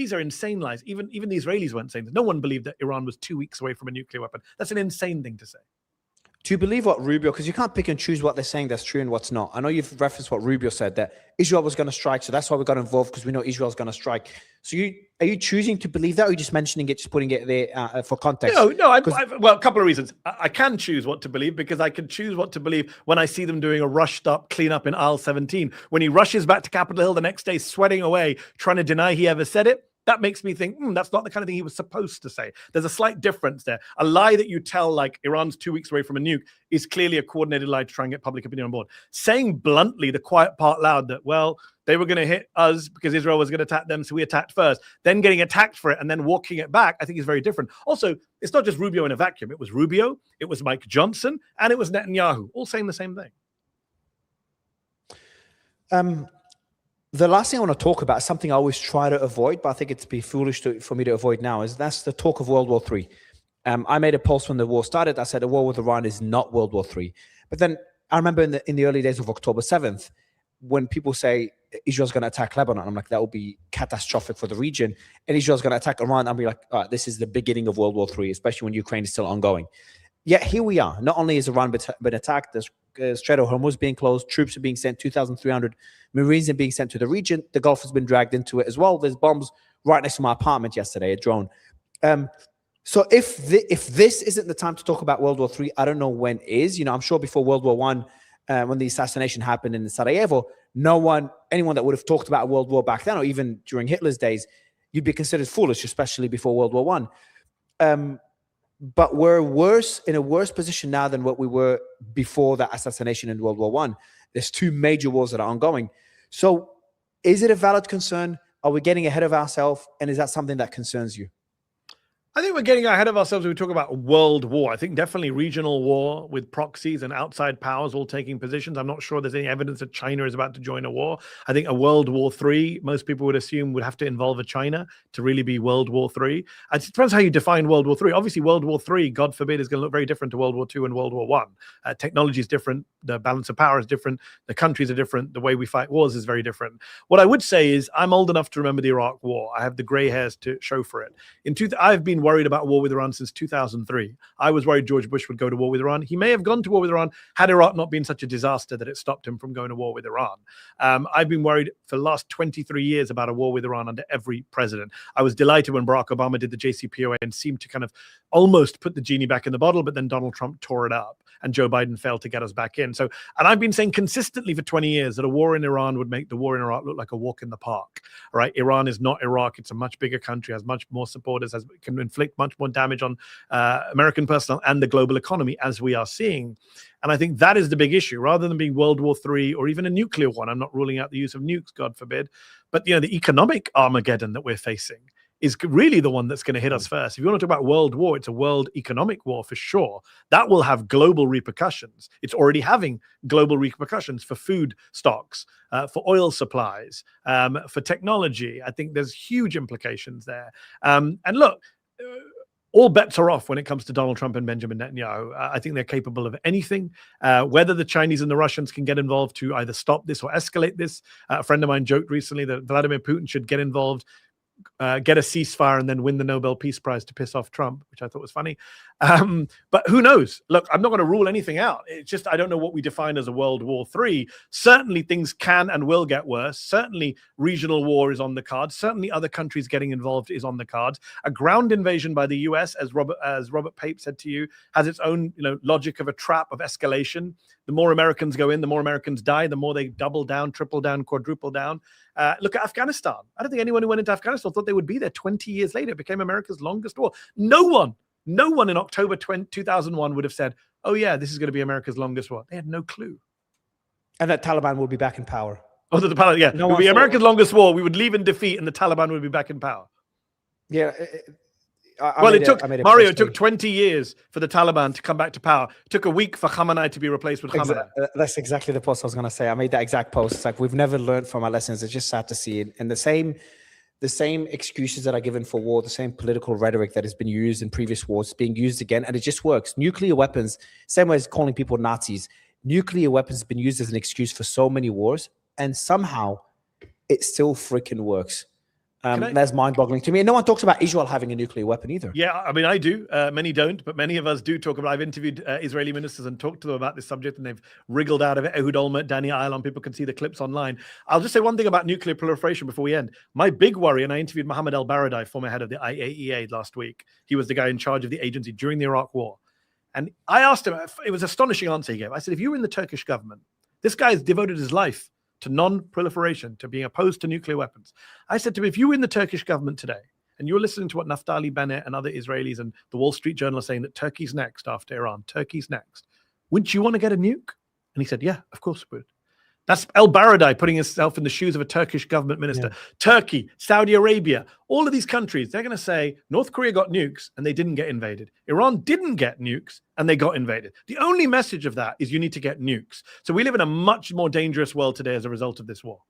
These are insane lies. Even the Israelis weren't saying that. No one believed that Iran was 2 weeks away from a nuclear weapon. That's an insane thing to say. Do you believe what Rubio, because you can't pick and choose what they're saying that's true and what's not. I know you've referenced what Rubio said, that Israel was going to strike, so that's why we got involved, because we know Israel's going to strike. So are you choosing to believe that, or are you just mentioning it, just putting it there for context? No, well, a couple of reasons. I can choose what to believe, because I can choose what to believe when I see them doing a rushed up cleanup in aisle 17. When he rushes back to Capitol Hill the next day, sweating away, trying to deny he ever said it. That makes me think, that's not the kind of thing he was supposed to say. There's a slight difference there. A lie that you tell, like Iran's 2 weeks away from a nuke, is clearly a coordinated lie to try and get public opinion on board. Saying bluntly, the quiet part loud, that, well, they were going to hit us because Israel was going to attack them, so we attacked first, then getting attacked for it and then walking it back, I think is very different. Also, it's not just Rubio in a vacuum. It was Rubio, it was Mike Johnson, and it was Netanyahu, all saying the same thing. The last thing I want to talk about is something I always try to avoid, but I think it'd be foolish for me to avoid now, that's the talk of World War III. I made a post when the war started. I said a war with Iran is not World War III. But then I remember in the early days of October 7th, when people say Israel's going to attack Lebanon, I'm like, that would be catastrophic for the region. And Israel's going to attack Iran, I'll be like, this is the beginning of World War III, especially when Ukraine is still ongoing. Yet here we are. Not only has Iran been attacked, there's Strait of Hormuz being closed, troops are being sent, 2,300 Marines are being sent to the region. The Gulf has been dragged into it as well. There's bombs right next to my apartment yesterday, a drone. So if this isn't the time to talk about World War III, I don't know when is. I'm sure before World War I, when the assassination happened in Sarajevo, anyone that would have talked about a world war back then, or even during Hitler's days, you'd be considered foolish, especially before World War I. But we're in a worse position now than what we were before that assassination in World War I. There's two major wars that are ongoing. So is it a valid concern? Are we getting ahead of ourselves? And is that something that concerns you? I think we're getting ahead of ourselves when we talk about world war. I think definitely regional war with proxies and outside powers all taking positions. I'm not sure there's any evidence that China is about to join a war. I think a World War III, most people would assume, would have to involve a China to really be World War III. It depends how you define World War III. Obviously, World War III, God forbid, is going to look very different to World War II and World War I. Technology is different. The balance of power is different. The countries are different. The way we fight wars is very different. What I would say is I'm old enough to remember the Iraq War. I have the gray hairs to show for it. I've been worried about war with Iran since 2003. I was worried George Bush would go to war with Iran. He may have gone to war with Iran had Iraq not been such a disaster that it stopped him from going to war with Iran. I've been worried for the last 23 years about a war with Iran under every president. I was delighted when Barack Obama did the JCPOA and seemed to kind of almost put the genie back in the bottle, but then Donald Trump tore it up and Joe Biden failed to get us back in. And I've been saying consistently for 20 years that a war in Iran would make the war in Iraq look like a walk in the park, right? Iran is not Iraq. It's a much bigger country, has much more supporters, can inflict much more damage on American personnel and the global economy, as we are seeing. And I think that is the big issue, rather than being World War III or even a nuclear one. I'm not ruling out the use of nukes, God forbid. But, the economic Armageddon that we're facing is really the one that's going to hit us first. If you want to talk about world war, it's a world economic war for sure. That will have global repercussions. It's already having global repercussions for food stocks, for oil supplies, for technology. I think there's huge implications there. And look, all bets are off when it comes to Donald Trump and Benjamin Netanyahu. I think they're capable of anything. Whether the Chinese and the Russians can get involved to either stop this or escalate this. A friend of mine joked recently that Vladimir Putin should get involved, get a ceasefire, and then win the Nobel Peace Prize to piss off Trump, which I thought was funny. But who knows? Look, I'm not going to rule anything out. It's just I don't know what we define as a World War III. Certainly things can and will get worse. Certainly regional war is on the cards. Certainly other countries getting involved is on the cards. A ground invasion by the US, as Robert Pape said to you, has its own logic of a trap of escalation. The more Americans go in, the more Americans die, the more they double down, triple down, quadruple down. Look at Afghanistan. I don't think anyone who went into Afghanistan thought they would be there 20 years later. It became America's longest war. No one in October 2001 would have said, oh yeah, this is going to be America's longest war. They had no clue. And that Taliban will be back in power. Oh, the Taliban, yeah. It would be America's longest war. We would leave in defeat and the Taliban would be back in power. Yeah. It took 20 years for the Taliban to come back to power. It took a week for Khamenei to be replaced with Khamenei. That's exactly the post I was going to say. I made that exact post. It's like, we've never learned from our lessons. It's just sad to see it. And the same excuses that are given for war, the same political rhetoric that has been used in previous wars is being used again. And it just works. Nuclear weapons, same way as calling people Nazis, nuclear weapons have been used as an excuse for so many wars. And somehow it still freaking works. That's mind-boggling to me. And no one talks about Israel having a nuclear weapon either. Yeah, I mean, I do. Many don't, but many of us do talk about. I've interviewed Israeli ministers and talked to them about this subject, and they've wriggled out of it. Ehud Olmert, Danny Ayalon, people can see the clips online. I'll just say one thing about nuclear proliferation before we end. My big worry, and I interviewed Mohammed El Baradei, former head of the IAEA, last week. He was the guy in charge of the agency during the Iraq War. And I asked him, it was an astonishing answer he gave. I said, if you were in the Turkish government, this guy has devoted his life to non-proliferation, to being opposed to nuclear weapons. I said to him, if you were in the Turkish government today, and you're listening to what Naftali Bennett and other Israelis and the Wall Street Journal are saying that Turkey's next after Iran, Turkey's next, wouldn't you want to get a nuke? And he said, yeah, of course we would. That's El Baradei putting himself in the shoes of a Turkish government minister. Yeah. Turkey, Saudi Arabia, all of these countries, they're going to say North Korea got nukes and they didn't get invaded. Iran didn't get nukes and they got invaded. The only message of that is you need to get nukes. So we live in a much more dangerous world today as a result of this war.